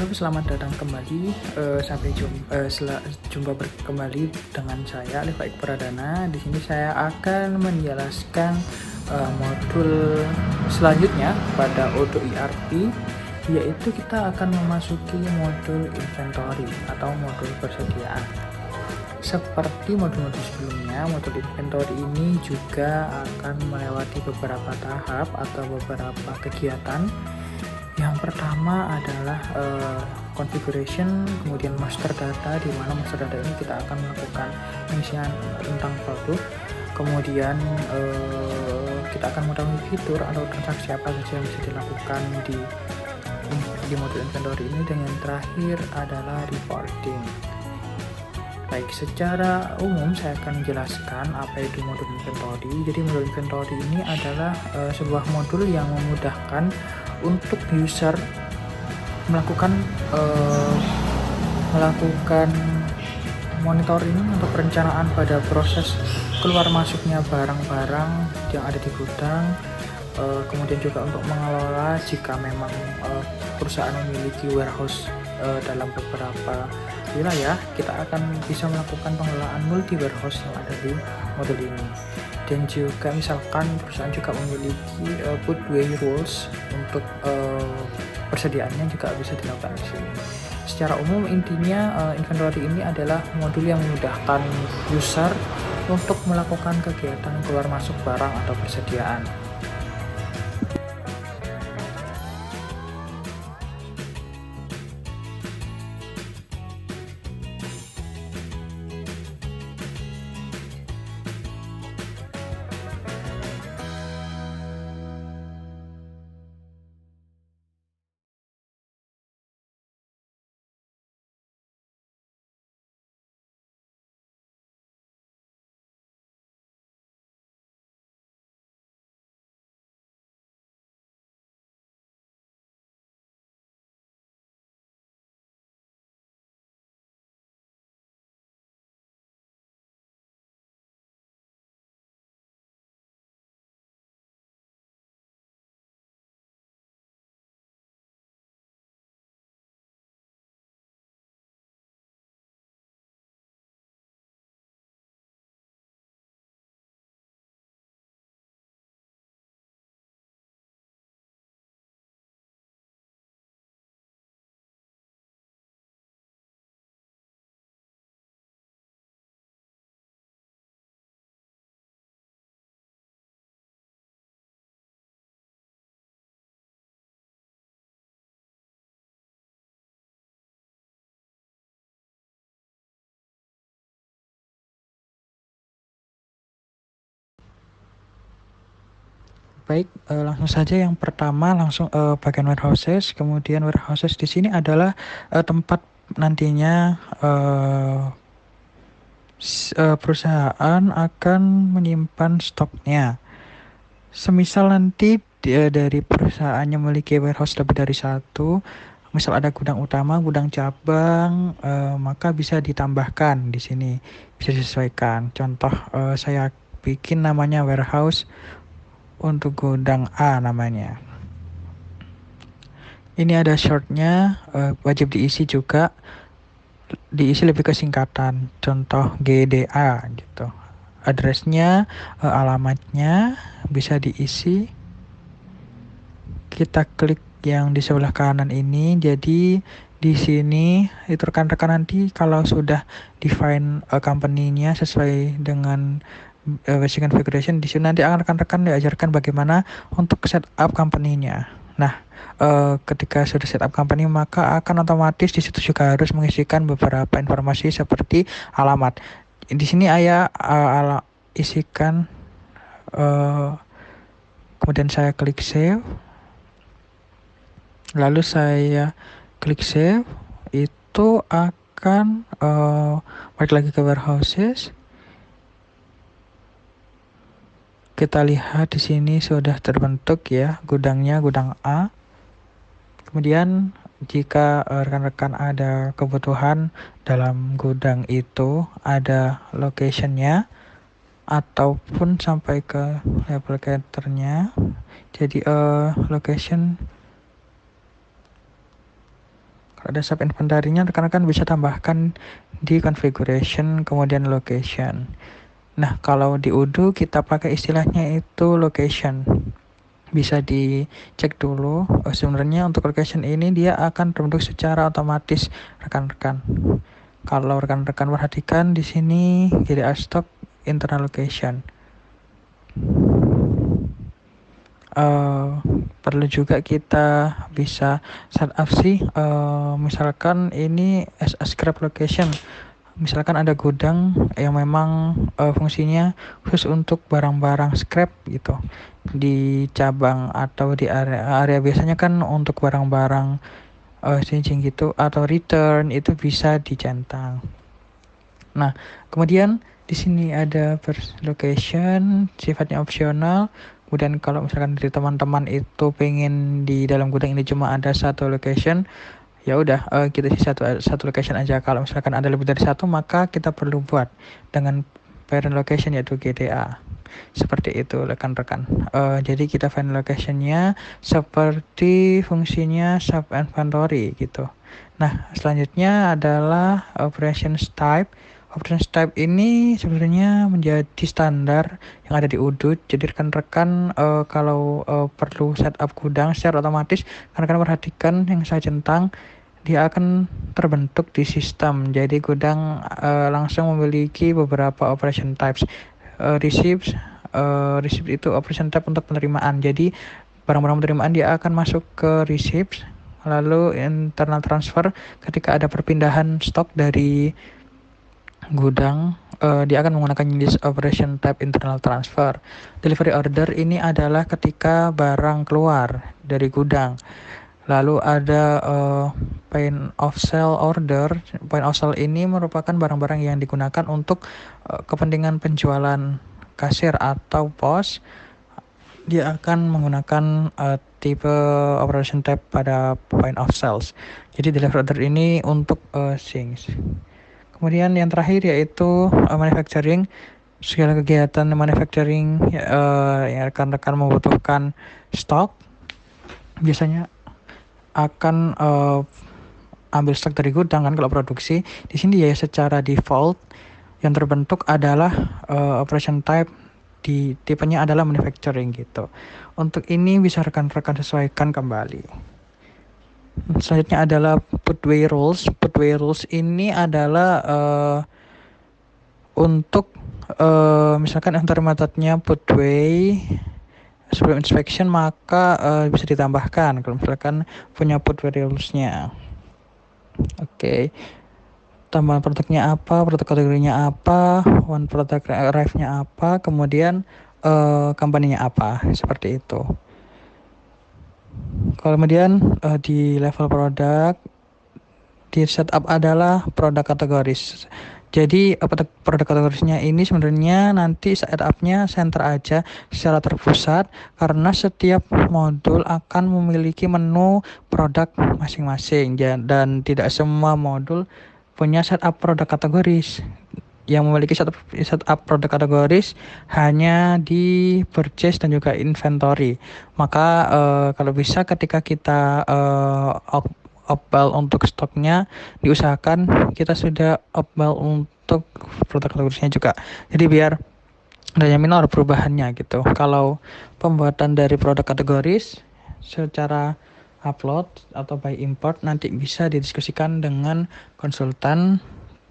Halo, selamat datang kembali. Jumpa kembali dengan saya Alif Baik Pradana. Di sini saya akan menjelaskan modul selanjutnya pada Odoo ERP, yaitu kita akan memasuki modul inventory atau modul persediaan. Seperti modul-modul sebelumnya, modul inventory ini juga akan melewati beberapa tahap atau beberapa kegiatan. Yang pertama adalah configuration, kemudian master data, di mana master data ini kita akan melakukan pengisian tentang produk. Kemudian kita akan mengetahui fitur atau transaksi apa saja yang bisa dilakukan di modul inventory ini. Dan yang terakhir adalah reporting. Baik, secara umum saya akan menjelaskan apa itu modul inventory. Jadi modul inventory ini adalah sebuah modul yang memudahkan untuk user melakukan monitoring atau perencanaan pada proses keluar masuknya barang-barang yang ada di gudang. Kemudian juga untuk mengelola jika memang perusahaan memiliki warehouse dalam beberapa wilayah, kita akan bisa melakukan pengelolaan multi warehouse yang ada di modul ini. Dan juga misalkan perusahaan juga memiliki put away rules untuk persediaannya juga bisa dilakukan di sini. Secara umum intinya inventory ini adalah modul yang memudahkan user untuk melakukan kegiatan keluar masuk barang atau persediaan. Baik, langsung saja yang pertama langsung bagian warehouses. Kemudian warehouses di sini adalah tempat nantinya perusahaan akan menyimpan stoknya. Semisal nanti dari perusahaannya memiliki warehouse lebih dari satu, misal ada gudang utama, gudang cabang, maka bisa ditambahkan di sini, bisa disesuaikan. Contoh saya bikin namanya warehouse untuk gudang A namanya. Ini ada shortnya, wajib diisi juga, diisi lebih ke singkatan, contoh GDA gitu. Addressnya, alamatnya bisa diisi. Kita klik yang di sebelah kanan ini. Jadi di sini itu rekan-rekan nanti kalau sudah define company-nya sesuai dengan basic configuration, di sini nanti akan rekan-rekan diajarkan bagaimana untuk setup company-nya. Nah, ketika sudah setup company, maka akan otomatis di situ juga harus mengisikan beberapa informasi seperti alamat. Di sini isikan, kemudian saya klik save. Lalu saya klik save, itu akan balik lagi ke warehouses. Kita lihat di sini sudah terbentuk ya gudangnya, gudang A. Kemudian jika rekan-rekan ada kebutuhan dalam gudang itu, ada location-nya ataupun sampai ke level caternya. Jadi location Kalau ada sub inventory-nya, rekan-rekan bisa tambahkan di configuration, kemudian location. Nah, kalau di Odoo kita pakai istilahnya itu location. Bisa dicek dulu. Sebenarnya untuk location ini dia akan terbentuk secara otomatis, rekan-rekan. Kalau rekan-rekan perhatikan di sini GDA stock internal location. Perlu juga kita bisa setup sih, misalkan ini as a scrap location. Misalkan ada gudang yang memang fungsinya khusus untuk barang-barang scrap gitu di cabang atau di area biasanya kan untuk barang-barang changing gitu atau return itu bisa dicentang. Nah, kemudian di sini ada location, sifatnya opsional. Kemudian kalau misalkan dari teman-teman itu pengen di dalam gudang ini cuma ada satu location, ya udah kita isi satu location aja. Kalau misalkan ada lebih dari satu, maka kita perlu buat dengan parent location yaitu GDA. Seperti itu rekan-rekan. Jadi kita find locationnya seperti fungsinya sub inventory gitu. Nah, selanjutnya adalah operations type. Operations type ini sebenarnya menjadi standar yang ada di Odoo. Jadi rekan-rekan kalau perlu setup gudang secara otomatis, rekan-rekan perhatikan yang saya centang, dia akan terbentuk di sistem. Jadi gudang langsung memiliki beberapa operation types. Receipt itu operation type untuk penerimaan. Jadi barang-barang penerimaan dia akan masuk ke receipt. Lalu internal transfer ketika ada perpindahan stok dari gudang, dia akan menggunakan jenis operation type internal transfer. Delivery order ini adalah ketika barang keluar dari gudang. Lalu ada point of sale order. Point of sale ini merupakan barang-barang yang digunakan untuk kepentingan penjualan kasir atau pos. Dia akan menggunakan tipe operation type pada point of sales. Jadi delivery order ini untuk things. Kemudian yang terakhir yaitu manufacturing. Segala kegiatan manufacturing yang rekan-rekan membutuhkan stok biasanya akan ambil stok dari gudang kan kalau produksi. Di sini ya secara default yang terbentuk adalah operation type di tipenya adalah manufacturing gitu. Untuk ini bisa rekan-rekan sesuaikan kembali. Selanjutnya adalah putway rules. Putway rules ini adalah untuk misalkan inventory methodnya putway sebelum inspection, maka bisa ditambahkan kalau misalkan punya putway rules-nya. Oke. Tambahan produknya apa, produk kategorinya apa, one product arrive-nya apa, kemudian company-nya apa, seperti itu. Kemudian di level produk di setup adalah produk kategoris. Jadi produk kategorisnya ini sebenarnya nanti setupnya center aja secara terpusat karena setiap modul akan memiliki menu produk masing-masing dan tidak semua modul punya setup produk kategoris. Yang memiliki setup produk kategoris hanya di purchase dan juga inventory. Maka kalau bisa ketika kita opbal untuk stoknya diusahakan kita sudah opbal untuk produk kategorisnya juga. Jadi biar adanya minor perubahannya gitu. Kalau pembuatan dari produk kategoris secara upload atau by import nanti bisa didiskusikan dengan konsultan,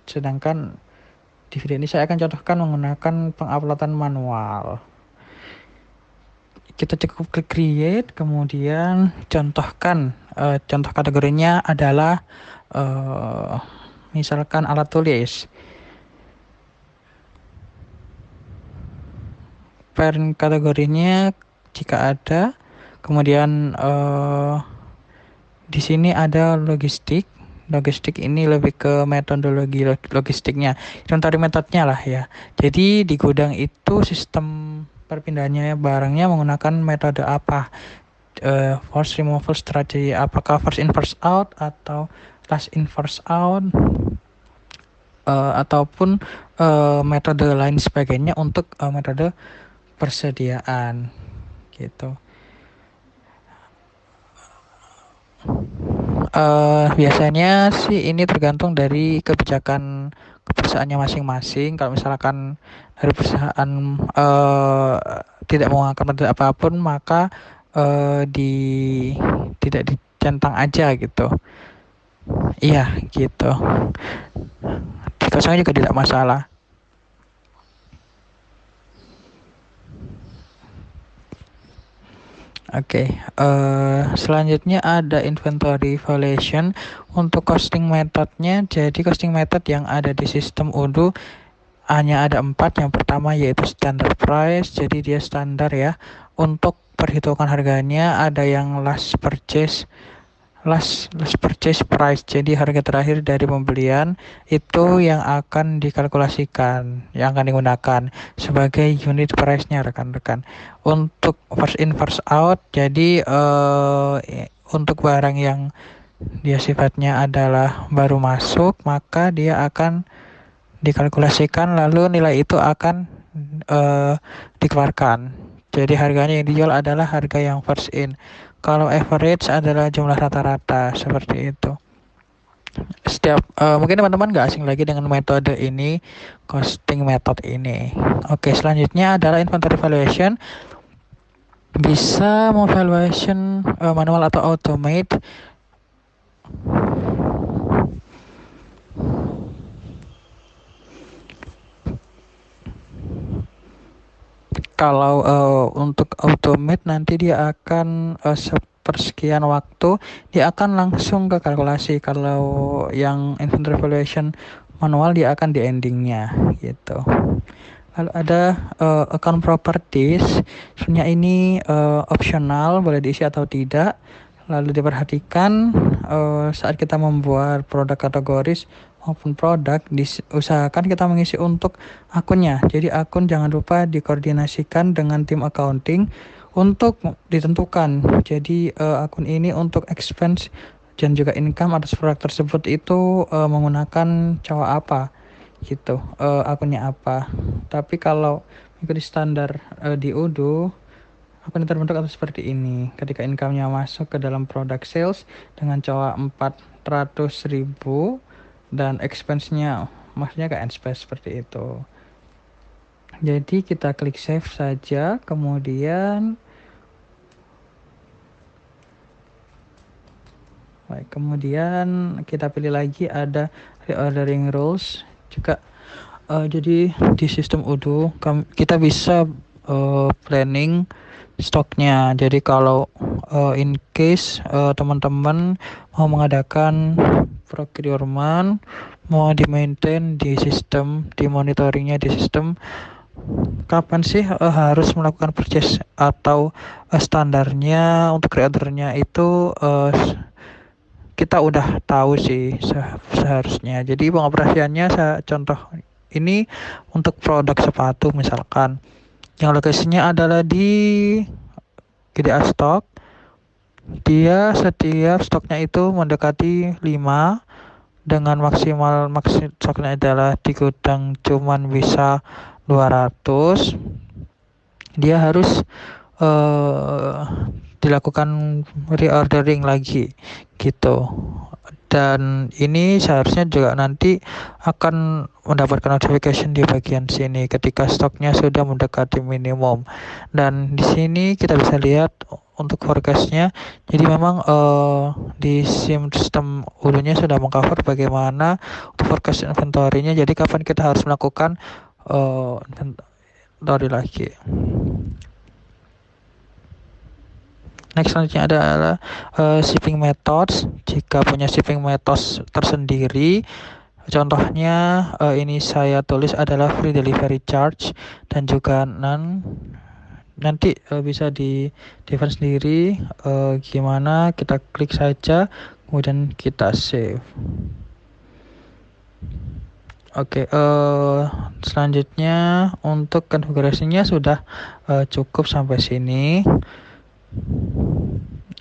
sedangkan di video ini saya akan contohkan menggunakan penguploadan manual. Kita cukup klik create, kemudian contohkan. Contoh kategorinya adalah misalkan alat tulis. Parent kategorinya jika ada. Kemudian di sini ada logistik. Logistik ini lebih ke metodologi logistiknya. Inventory metodenya lah ya. Jadi di gudang itu sistem perpindahannya barangnya menggunakan metode apa? Force removal strategy, apakah first in first out atau last in first out, ataupun metode lain sebagainya untuk metode persediaan gitu. Biasanya sih ini tergantung dari kebijakan perusahaannya masing-masing. Kalau misalkan dari perusahaan tidak menggunakan metode apapun, maka tidak dicentang aja gitu. Iya gitu. Dikosongnya juga tidak masalah. Oke, selanjutnya ada inventory valuation untuk costing methodnya. Jadi costing method yang ada di sistem Odoo hanya ada 4. Yang pertama yaitu standard price, jadi dia standar ya. Untuk perhitungan harganya ada yang last purchase price, jadi harga terakhir dari pembelian itu yang akan dikalkulasikan, yang akan digunakan sebagai unit price-nya rekan-rekan. Untuk first in first out, jadi untuk barang yang dia sifatnya adalah baru masuk, maka dia akan dikalkulasikan lalu nilai itu akan dikeluarkan. Jadi harganya yang dijual adalah harga yang first in. Kalau average adalah jumlah rata-rata, seperti itu. Mungkin teman-teman nggak asing lagi dengan metode ini, costing method ini. Oke, selanjutnya adalah inventory valuation. Bisa mau valuation manual atau automate. Kalau untuk automate nanti dia akan sepersekian waktu dia akan langsung ke kalkulasi. Kalau yang inventory valuation manual dia akan di endingnya gitu. Lalu ada account properties, sebenarnya ini opsional, boleh diisi atau tidak. Lalu diperhatikan saat kita membuat produk kategoris maupun produk, usahakan kita mengisi untuk akunnya. Jadi akun jangan lupa dikoordinasikan dengan tim accounting untuk ditentukan. Jadi akun ini untuk expense dan juga income atas produk tersebut itu menggunakan cawa apa gitu, akunnya apa. Tapi kalau mengikuti standar di Odoo, akun terbentuk atau seperti ini. Ketika income-nya masuk ke dalam product sales dengan cawa 400.000 dan expense-nya maksudnya ke expense seperti itu. Jadi kita klik save saja, kemudian kita pilih lagi ada reordering rules juga. Jadi di sistem Odoo kita bisa planning stoknya. Jadi kalau in case teman-teman mau mengadakan procurement, mau di-maintain di sistem, di monitoringnya di sistem, kapan sih harus melakukan purchase atau standarnya untuk reordernya itu kita udah tahu sih seharusnya. Jadi pengoperasiannya contoh ini untuk produk sepatu misalkan yang lokasinya adalah di GDA Stock. Dia setiap stoknya itu mendekati 5 dengan maksimal stoknya adalah di gudang cuman bisa 200. Dia harus dilakukan reordering lagi gitu. Dan ini seharusnya juga nanti akan mendapatkan notification di bagian sini ketika stoknya sudah mendekati minimum. Dan di sini kita bisa lihat untuk forecastnya. Jadi memang di sistem Odoo-nya sudah mengcover bagaimana untuk forecast inventory-nya. Jadi kapan kita harus melakukan inventory lagi. Next selanjutnya adalah shipping methods. Jika punya shipping methods tersendiri, contohnya ini saya tulis adalah free delivery charge dan juga none. Nanti bisa di define sendiri gimana, kita klik saja kemudian kita save. Oke, selanjutnya untuk konfigurasinya sudah cukup sampai sini.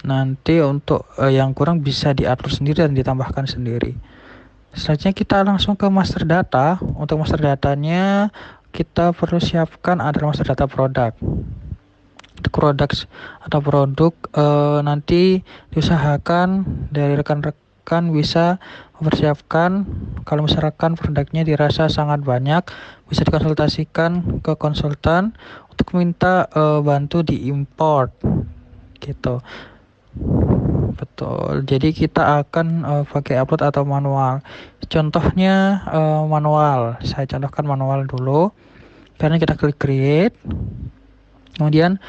Nanti untuk yang kurang bisa diatur sendiri dan ditambahkan sendiri. Selanjutnya kita langsung ke master data. Untuk master datanya kita perlu siapkan adalah master data produk. untuk produk nanti diusahakan dari rekan-rekan bisa mempersiapkan kalau misalkan produknya dirasa sangat banyak, bisa dikonsultasikan ke konsultan untuk minta bantu diimport gitu. Betul. Jadi kita akan pakai upload atau manual. Contohnya manual. Saya contohkan manual dulu. Karena kita klik create. Kemudian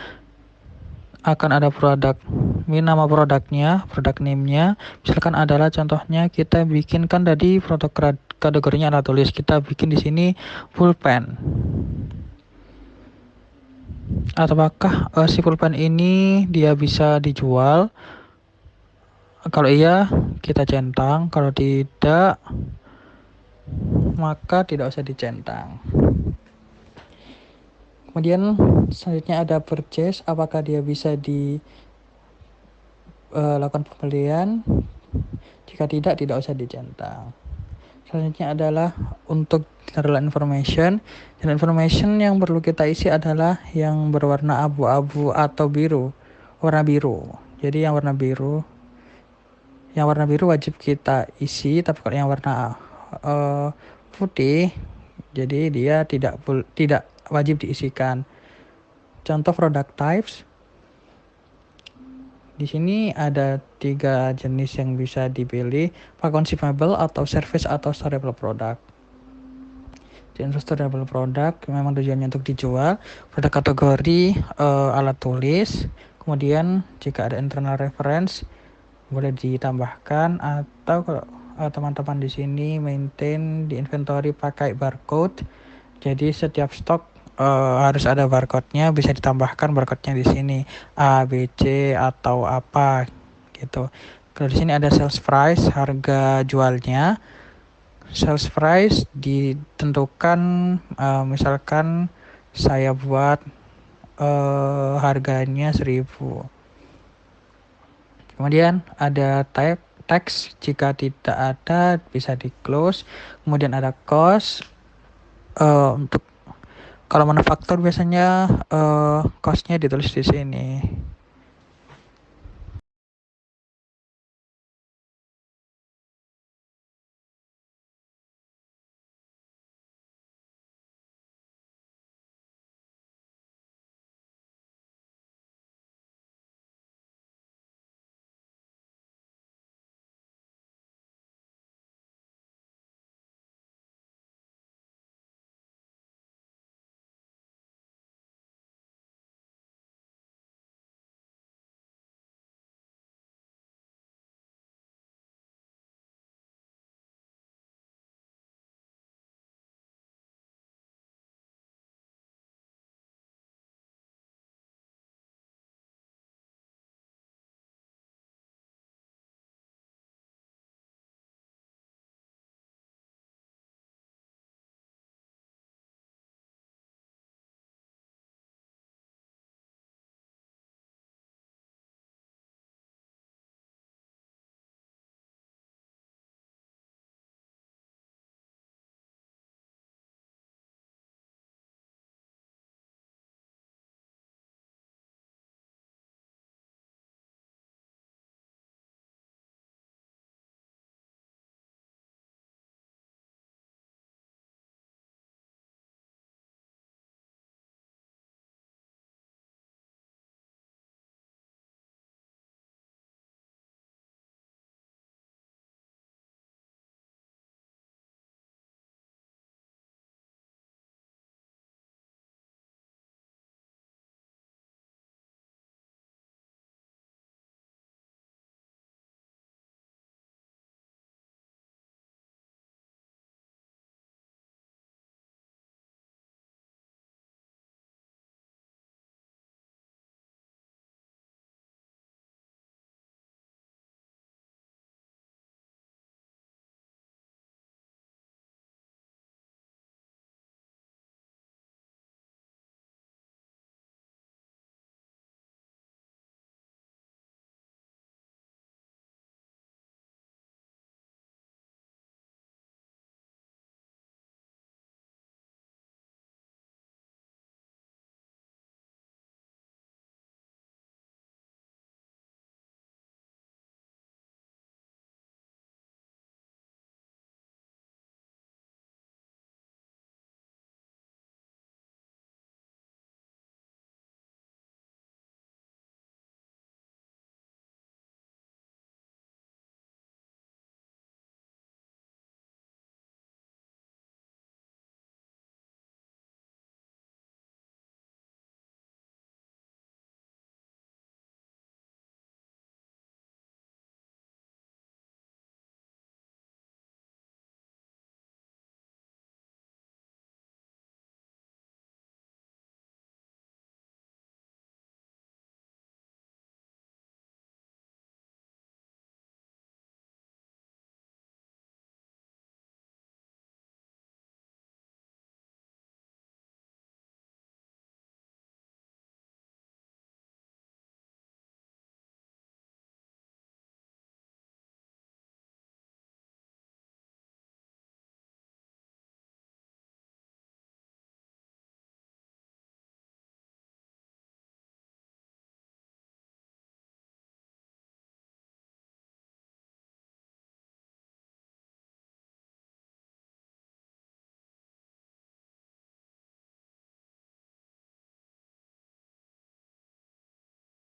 akan ada produk. Ini nama produknya, produk name-nya. Misalkan adalah contohnya kita bikinkan tadi produk kategorinya adalah tulis. Kita bikin di sini pulpen. Apakah si pulpen ini dia bisa dijual? Kalau iya, kita centang. Kalau tidak, maka tidak usah dicentang. Kemudian selanjutnya ada purchase. Apakah dia bisa dilakukan pembelian? Jika tidak usah dicentang. Selanjutnya adalah untuk general information. General information yang perlu kita isi adalah yang berwarna abu-abu atau biru. Warna biru. Jadi yang warna biru wajib kita isi, tapi kalau yang warna putih, jadi dia tidak wajib diisikan. Contoh product types. Di sini ada 3 jenis yang bisa dipilih, consumable atau service atau storable product. Jadi untuk storable product memang tujuannya untuk dijual. Produk kategori alat tulis. Kemudian jika ada internal reference boleh ditambahkan, atau kalau teman-teman di sini maintain di inventory pakai barcode, jadi setiap stok harus ada barcode-nya, bisa ditambahkan barcode-nya di sini A, B, C atau apa gitu. Kalau di sini ada sales price, harga jualnya. Sales price ditentukan misalkan saya buat harganya 1.000. Kemudian ada type text, jika tidak ada bisa di close. Kemudian ada cost. Untuk kalau manufaktur biasanya cost-nya ditulis di sini.